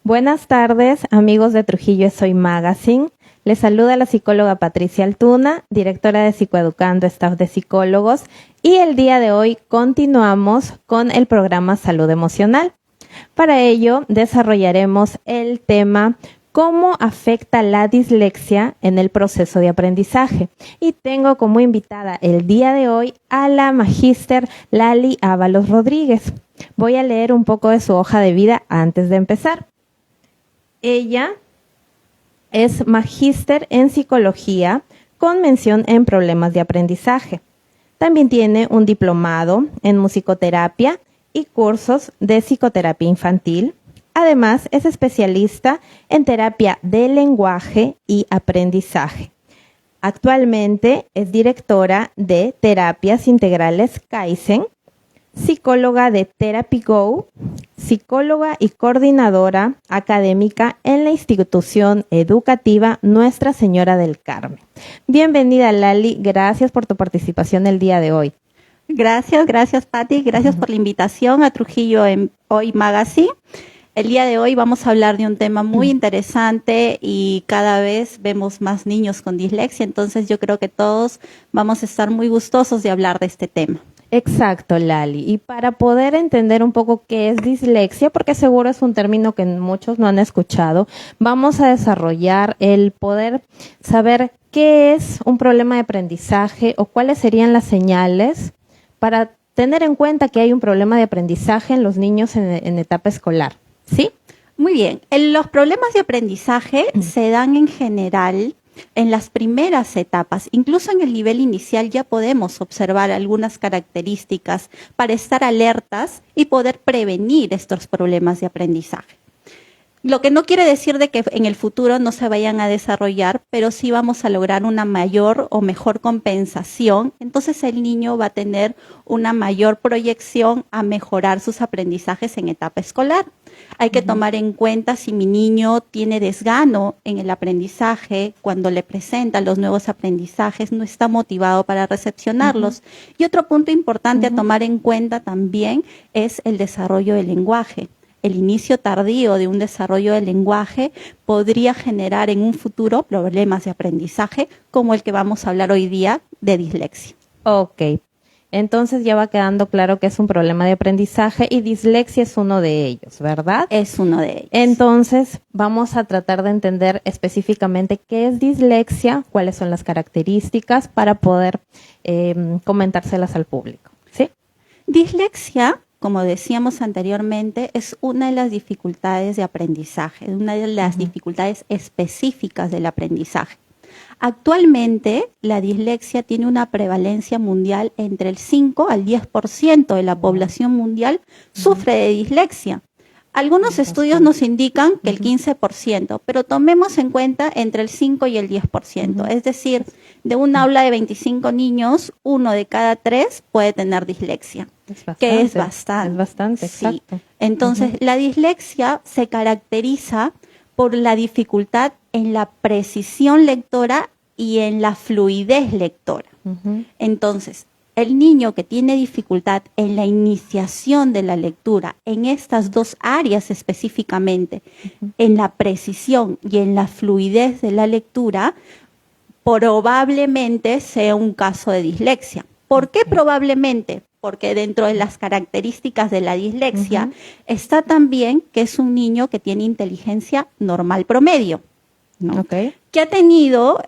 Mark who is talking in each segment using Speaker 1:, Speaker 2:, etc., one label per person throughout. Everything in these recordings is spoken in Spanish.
Speaker 1: Buenas tardes, amigos de Trujillo Soy Magazine. Les saluda la psicóloga Patricia Altuna, directora de Psicoeducando, staff de psicólogos, y el día de hoy continuamos con el programa Salud Emocional. Para ello, desarrollaremos el tema ¿Cómo afecta la dislexia en el proceso de aprendizaje? Y tengo como invitada el día de hoy a la magíster Lali Ábalos Rodríguez. Voy a leer un poco de su hoja de vida antes de empezar. Ella es magíster en psicología con mención en problemas de aprendizaje. También tiene un diplomado en musicoterapia y cursos de psicoterapia infantil. Además, es especialista en terapia de lenguaje y aprendizaje. Actualmente es directora de Terapias Integrales Kaizen, psicóloga de Therapy Go, psicóloga y coordinadora académica en la institución educativa Nuestra Señora del Carmen. Bienvenida, Lali. Gracias por tu participación el día de hoy.
Speaker 2: Gracias, Pati. Gracias por la invitación a Trujillo Hoy Magazine. El día de hoy vamos a hablar de un tema muy interesante y cada vez vemos más niños con dislexia, entonces yo creo que todos vamos a estar muy gustosos de hablar de este tema.
Speaker 1: Exacto, Lali. Y para poder entender un poco qué es dislexia, porque seguro es un término que muchos no han escuchado, vamos a desarrollar el poder saber qué es un problema de aprendizaje o cuáles serían las señales para tener en cuenta que hay un problema de aprendizaje en los niños en etapa escolar. ¿Sí?
Speaker 2: Muy bien. Los problemas de aprendizaje se dan en general en las primeras etapas. Incluso en el nivel inicial ya podemos observar algunas características para estar alertas y poder prevenir estos problemas de aprendizaje. Lo que no quiere decir de que en el futuro no se vayan a desarrollar, pero sí vamos a lograr una mayor o mejor compensación. Entonces el niño va a tener una mayor proyección a mejorar sus aprendizajes en etapa escolar. Hay que tomar en cuenta si mi niño tiene desgano en el aprendizaje, cuando le presenta los nuevos aprendizajes, no está motivado para recepcionarlos. Y otro punto importante a tomar en cuenta también es el desarrollo del lenguaje. El inicio tardío de un desarrollo del lenguaje podría generar en un futuro problemas de aprendizaje como el que vamos a hablar hoy día de dislexia.
Speaker 1: Ok. Entonces ya va quedando claro que es un problema de aprendizaje y dislexia es uno de ellos, ¿verdad?
Speaker 2: Es uno de ellos.
Speaker 1: Entonces vamos a tratar de entender específicamente qué es dislexia, cuáles son las características para poder comentárselas al público, ¿sí?
Speaker 2: Dislexia, como decíamos anteriormente, es una de las dificultades de aprendizaje, una de las dificultades específicas del aprendizaje. Actualmente, la dislexia tiene una prevalencia mundial entre el 5 al 10% de la población mundial sufre de dislexia. Algunos estudios nos indican que el 15%, pero tomemos en cuenta entre el 5 y el 10%. Es decir, de un aula de 25 niños, 1 de cada 3 puede tener dislexia, que es bastante.
Speaker 1: Es bastante,
Speaker 2: sí.
Speaker 1: exacto.
Speaker 2: Entonces, la dislexia se caracteriza por la dificultad en la precisión lectora y en la fluidez lectora. Entonces, el niño que tiene dificultad en la iniciación de la lectura, en estas dos áreas específicamente, en la precisión y en la fluidez de la lectura, probablemente sea un caso de dislexia. ¿Por qué probablemente? Porque dentro de las características de la dislexia está también que es un niño que tiene inteligencia normal promedio, ¿no? Que ha tenido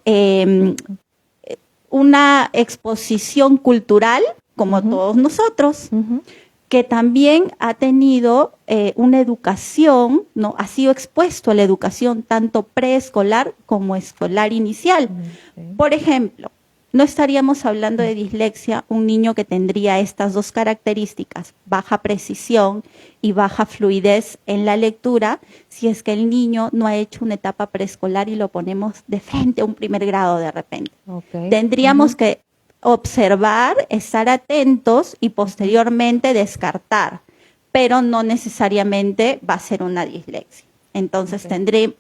Speaker 2: una exposición cultural, como todos nosotros, que también ha tenido una educación, ¿no? Ha sido expuesto a la educación tanto preescolar como escolar inicial. Por ejemplo, no estaríamos hablando de dislexia un niño que tendría estas dos características, baja precisión y baja fluidez en la lectura, si es que el niño no ha hecho una etapa preescolar y lo ponemos de frente a un primer grado de repente. Tendríamos que observar, estar atentos y posteriormente descartar, pero no necesariamente va a ser una dislexia. Entonces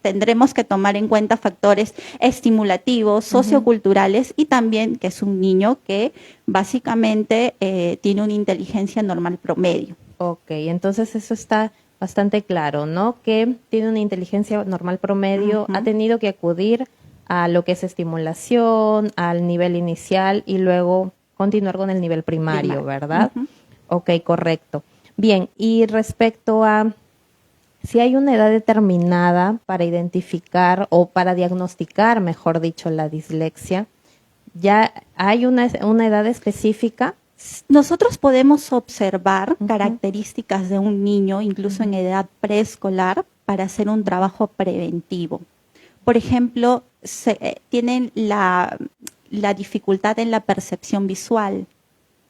Speaker 2: tendremos que tomar en cuenta factores estimulativos, socioculturales y también que es un niño que básicamente tiene una inteligencia normal promedio.
Speaker 1: Ok, entonces eso está bastante claro, ¿no? Que tiene una inteligencia normal promedio, ha tenido que acudir a lo que es estimulación, al nivel inicial y luego continuar con el nivel primario, ¿verdad? Ok, correcto. Bien, y respecto a si hay una edad determinada para identificar o para diagnosticar, mejor dicho, la dislexia, ¿ya hay una edad específica?
Speaker 2: Nosotros podemos observar características de un niño, incluso en edad preescolar, para hacer un trabajo preventivo. Por ejemplo, tienen la dificultad en la percepción visual,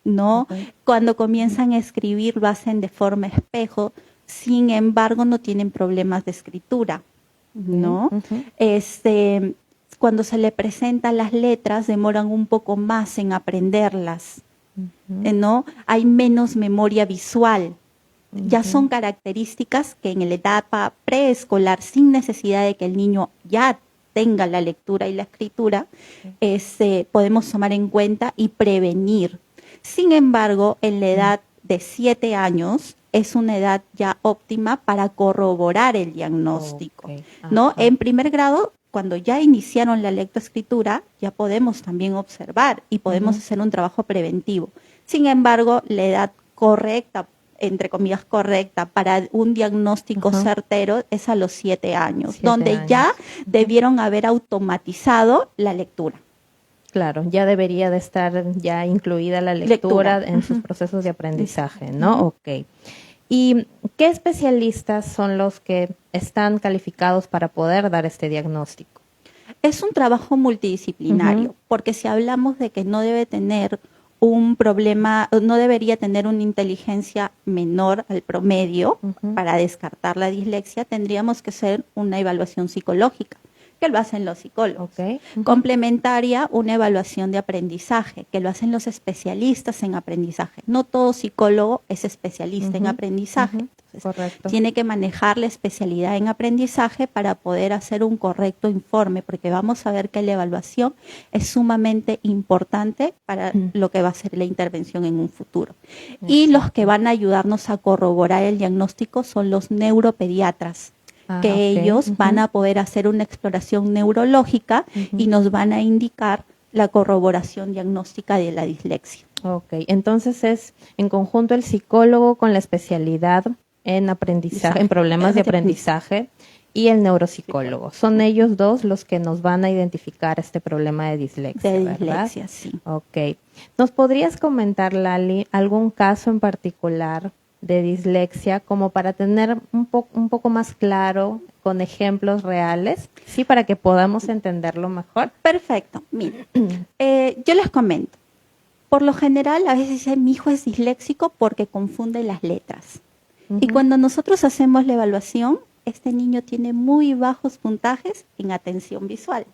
Speaker 2: ¿no? Cuando comienzan a escribir lo hacen de forma espejo, sin embargo no tienen problemas de escritura, ¿no? Cuando se le presentan las letras demoran un poco más en aprenderlas, ¿no? Hay menos memoria visual. Ya son características que en la etapa preescolar, sin necesidad de que el niño ya tenga la lectura y la escritura, podemos tomar en cuenta y prevenir. Sin embargo, en la edad de 7 años es una edad ya óptima para corroborar el diagnóstico, ¿no? En primer grado, cuando ya iniciaron la lectoescritura, ya podemos también observar y podemos hacer un trabajo preventivo. Sin embargo, la edad correcta, entre comillas correcta, para un diagnóstico certero es a los 7 años, donde ya debieron haber automatizado la lectura.
Speaker 1: Claro, ya debería de estar ya incluida la lectura en sus procesos de aprendizaje, ¿no? Ok. ¿Y qué especialistas son los que están calificados para poder dar este diagnóstico?
Speaker 2: Es un trabajo multidisciplinario, porque si hablamos de que no debe tener un problema, no debería tener una inteligencia menor al promedio para descartar la dislexia, tendríamos que hacer una evaluación psicológica, que lo hacen los psicólogos. Complementaria, una evaluación de aprendizaje, que lo hacen los especialistas en aprendizaje. No todo psicólogo es especialista en aprendizaje. Entonces, tiene que manejar la especialidad en aprendizaje para poder hacer un correcto informe, porque vamos a ver que la evaluación es sumamente importante para lo que va a ser la intervención en un futuro. Y los que van a ayudarnos a corroborar el diagnóstico son los neuropediatras, que ellos van a poder hacer una exploración neurológica y nos van a indicar la corroboración diagnóstica de la dislexia.
Speaker 1: Ok, entonces es en conjunto el psicólogo con la especialidad en aprendizaje, en problemas de aprendizaje y el neuropsicólogo. Son ellos dos los que nos van a identificar este problema de dislexia, ¿verdad?
Speaker 2: Dislexia, sí.
Speaker 1: Ok. ¿Nos podrías comentar, Lali, algún caso en particular de dislexia como para tener un poco más claro con ejemplos reales, sí, para que podamos entenderlo mejor?
Speaker 2: Perfecto. Mira, yo les comento. Por lo general, a veces dicen, mi hijo es disléxico porque confunde las letras. Y cuando nosotros hacemos la evaluación, este niño tiene muy bajos puntajes en atención visual.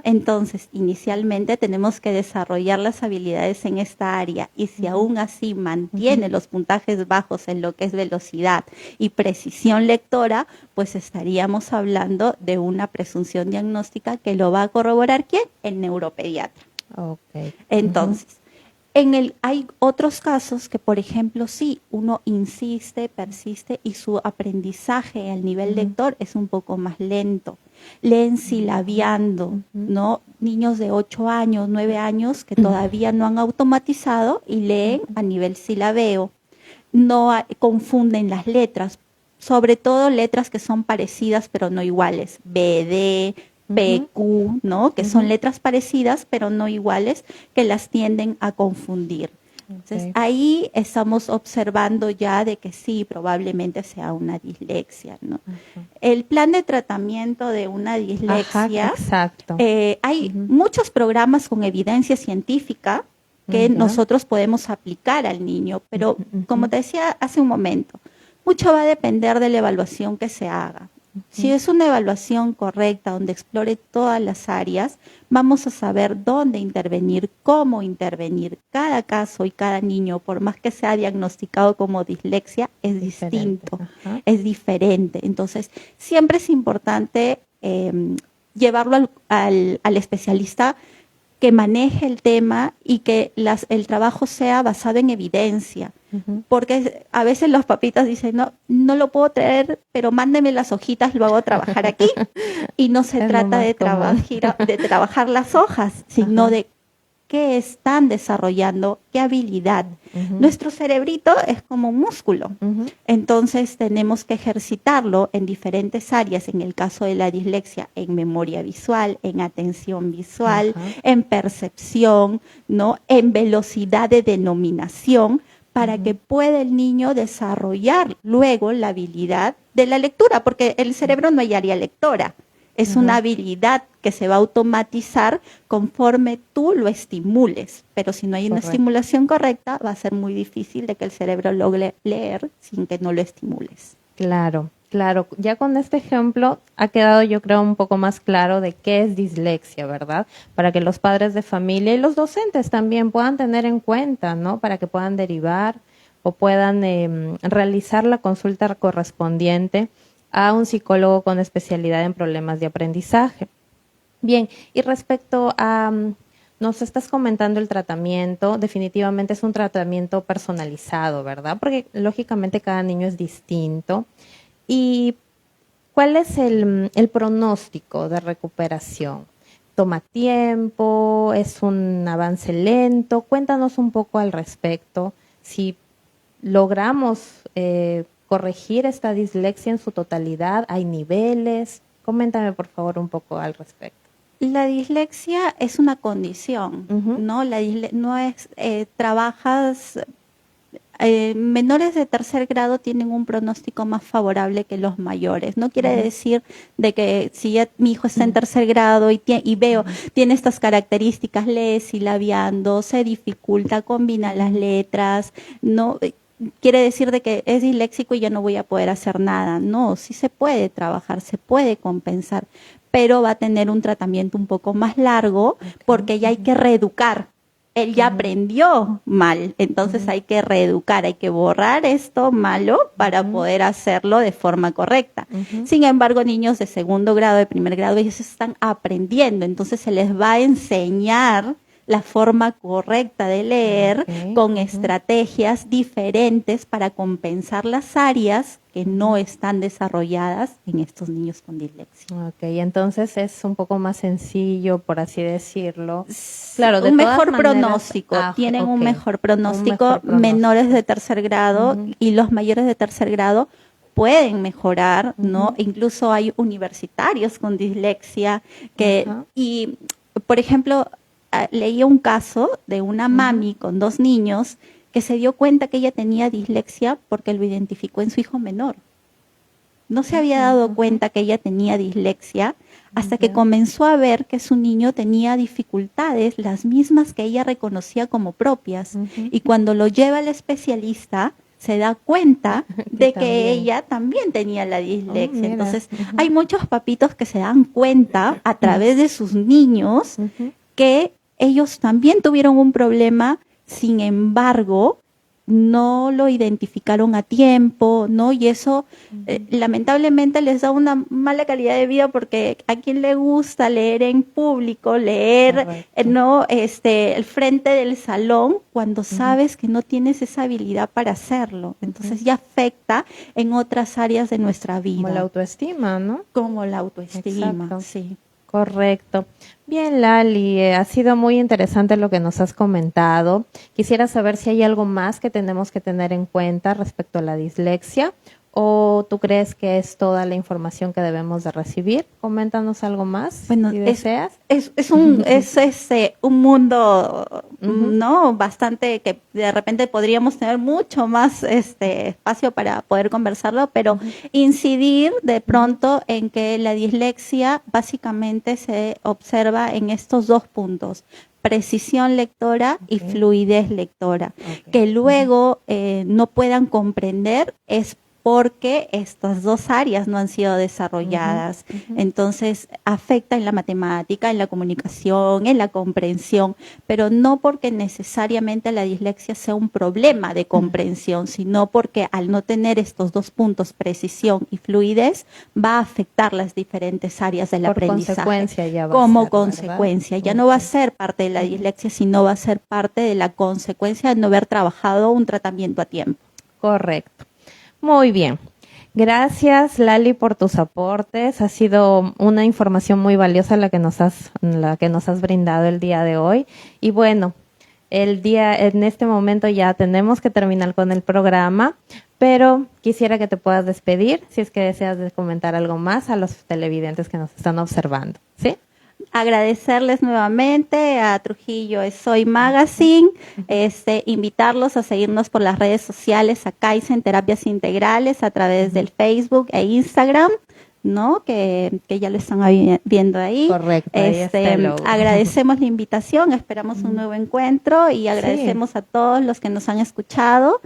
Speaker 2: Entonces, inicialmente tenemos que desarrollar las habilidades en esta área y si aún así mantiene los puntajes bajos en lo que es velocidad y precisión lectora, pues estaríamos hablando de una presunción diagnóstica que lo va a corroborar ¿quién? El neuropediatra. Entonces, hay otros casos que, por ejemplo, sí, uno insiste, persiste y su aprendizaje al nivel lector es un poco más lento. Leen silabeando, ¿no? Niños de 8 años, 9 años que todavía no han automatizado y leen a nivel silabeo. No confunden las letras, sobre todo letras que son parecidas pero no iguales. BD, PQ, ¿no? Que son letras parecidas pero no iguales, que las tienden a confundir. Entonces, ahí estamos observando ya de que sí, probablemente sea una dislexia, ¿no? El plan de tratamiento de una dislexia, hay muchos programas con evidencia científica que nosotros podemos aplicar al niño, pero como te decía hace un momento, mucho va a depender de la evaluación que se haga. Si es una evaluación correcta, donde explore todas las áreas, vamos a saber dónde intervenir, cómo intervenir. Cada caso y cada niño, por más que sea diagnosticado como dislexia, es distinto, es diferente. Entonces, siempre es importante llevarlo al especialista que maneje el tema y que el trabajo sea basado en evidencia. Porque a veces los papitos dicen, no lo puedo traer, pero mándeme las hojitas, lo hago trabajar aquí. Y no se trata de trabajar las hojas, sino de qué están desarrollando, qué habilidad. Nuestro cerebrito es como un músculo, entonces tenemos que ejercitarlo en diferentes áreas, en el caso de la dislexia, en memoria visual, en atención visual, en percepción, ¿no? En velocidad de denominación, para que pueda el niño desarrollar luego la habilidad de la lectura, porque el cerebro no hay área lectora. Es una habilidad que se va a automatizar conforme tú lo estimules. Pero si no hay una estimulación correcta, va a ser muy difícil de que el cerebro logre leer sin que no lo estimules.
Speaker 1: Claro, claro. Ya con este ejemplo ha quedado, yo creo, un poco más claro de qué es dislexia, ¿verdad? Para que los padres de familia y los docentes también puedan tener en cuenta, ¿no? Para que puedan derivar o puedan realizar la consulta correspondiente a un psicólogo con especialidad en problemas de aprendizaje. Bien, y respecto a, nos estás comentando el tratamiento, definitivamente es un tratamiento personalizado, ¿verdad? Porque lógicamente cada niño es distinto. ¿Y cuál es el pronóstico de recuperación? ¿Toma tiempo? ¿Es un avance lento? Cuéntanos un poco al respecto. Si logramos corregir esta dislexia en su totalidad, ¿hay niveles? Coméntame por favor un poco al respecto.
Speaker 2: La dislexia es una condición, ¿no? No es, trabajas, menores de tercer grado tienen un pronóstico más favorable que los mayores. No quiere decir de que si ya mi hijo está en tercer grado y veo, tiene estas características, lee silabiando, se dificulta, combina las letras, no quiere decir de que es disléxico y ya no voy a poder hacer nada. No, sí se puede trabajar, se puede compensar, pero va a tener un tratamiento un poco más largo porque ya hay que reeducar. Él ya aprendió mal, entonces hay que reeducar, hay que borrar esto malo para poder hacerlo de forma correcta. Sin embargo, niños de segundo grado, de primer grado, ellos están aprendiendo, entonces se les va a enseñar la forma correcta de leer con estrategias diferentes para compensar las áreas que no están desarrolladas en estos niños con dislexia.
Speaker 1: Ok, entonces es un poco más sencillo, por así decirlo. Claro, de
Speaker 2: un
Speaker 1: todas
Speaker 2: mejor
Speaker 1: maneras,
Speaker 2: pronóstico, tienen un mejor pronóstico, menores de tercer grado y los mayores de tercer grado pueden mejorar, ¿no? Incluso hay universitarios con dislexia que, y por ejemplo, leí un caso de una mami con 2 niños que se dio cuenta que ella tenía dislexia porque lo identificó en su hijo menor. No se había dado cuenta que ella tenía dislexia hasta que comenzó a ver que su niño tenía dificultades, las mismas que ella reconocía como propias. Y cuando lo lleva al especialista, se da cuenta de que ella también tenía la dislexia. Entonces, hay muchos papitos que se dan cuenta a través de sus niños que ellos también tuvieron un problema, sin embargo, no lo identificaron a tiempo, ¿no? Y eso lamentablemente les da una mala calidad de vida porque a quien le gusta leer en público, leer, ¿no? El frente del salón, cuando sabes que no tienes esa habilidad para hacerlo. Entonces ya afecta en otras áreas de nuestra vida.
Speaker 1: Como la autoestima, ¿no?
Speaker 2: Como la autoestima,
Speaker 1: exacto.
Speaker 2: Sí.
Speaker 1: Correcto. Bien, Lali, ha sido muy interesante lo que nos has comentado. Quisiera saber si hay algo más que tenemos que tener en cuenta respecto a la dislexia, o tú crees que es toda la información que debemos de recibir. Coméntanos algo más,
Speaker 2: bueno,
Speaker 1: si deseas.
Speaker 2: Es un mundo, ¿no? Bastante que de repente podríamos tener mucho más espacio para poder conversarlo, pero incidir de pronto en que la dislexia básicamente se observa en estos 2 puntos: precisión lectora y fluidez lectora. Que luego no puedan comprender es porque estas dos áreas no han sido desarrolladas. Entonces, afecta en la matemática, en la comunicación, en la comprensión, pero no porque necesariamente la dislexia sea un problema de comprensión, sino porque al no tener estos dos puntos, precisión y fluidez, va a afectar las diferentes áreas del aprendizaje.
Speaker 1: Consecuencia ya va
Speaker 2: como
Speaker 1: a ser,
Speaker 2: consecuencia.
Speaker 1: ¿verdad?
Speaker 2: Ya no va a ser parte de la dislexia, sino va a ser parte de la consecuencia de no haber trabajado un tratamiento a tiempo.
Speaker 1: Correcto. Muy bien. Gracias, Lali, por tus aportes. Ha sido una información muy valiosa la que nos has brindado el día de hoy. Y bueno, en este momento ya tenemos que terminar con el programa, pero quisiera que te puedas despedir, si es que deseas comentar algo más a los televidentes que nos están observando, ¿sí?
Speaker 2: Agradecerles nuevamente a Trujillo Soy Magazine, invitarlos a seguirnos por las redes sociales a Kaizen Terapias Integrales a través del Facebook e Instagram, ¿no? Que ya lo están viendo ahí.
Speaker 1: Correcto. Ahí está el logo.
Speaker 2: Agradecemos la invitación, esperamos un nuevo encuentro y agradecemos a todos los que nos han escuchado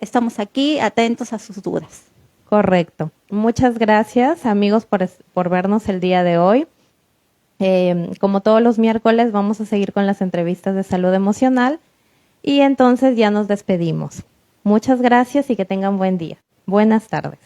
Speaker 2: estamos aquí atentos a sus dudas.
Speaker 1: Correcto. Muchas gracias, amigos, por vernos el día de hoy. Como todos los miércoles, vamos a seguir con las entrevistas de salud emocional y entonces ya nos despedimos. Muchas gracias y que tengan buen día. Buenas tardes.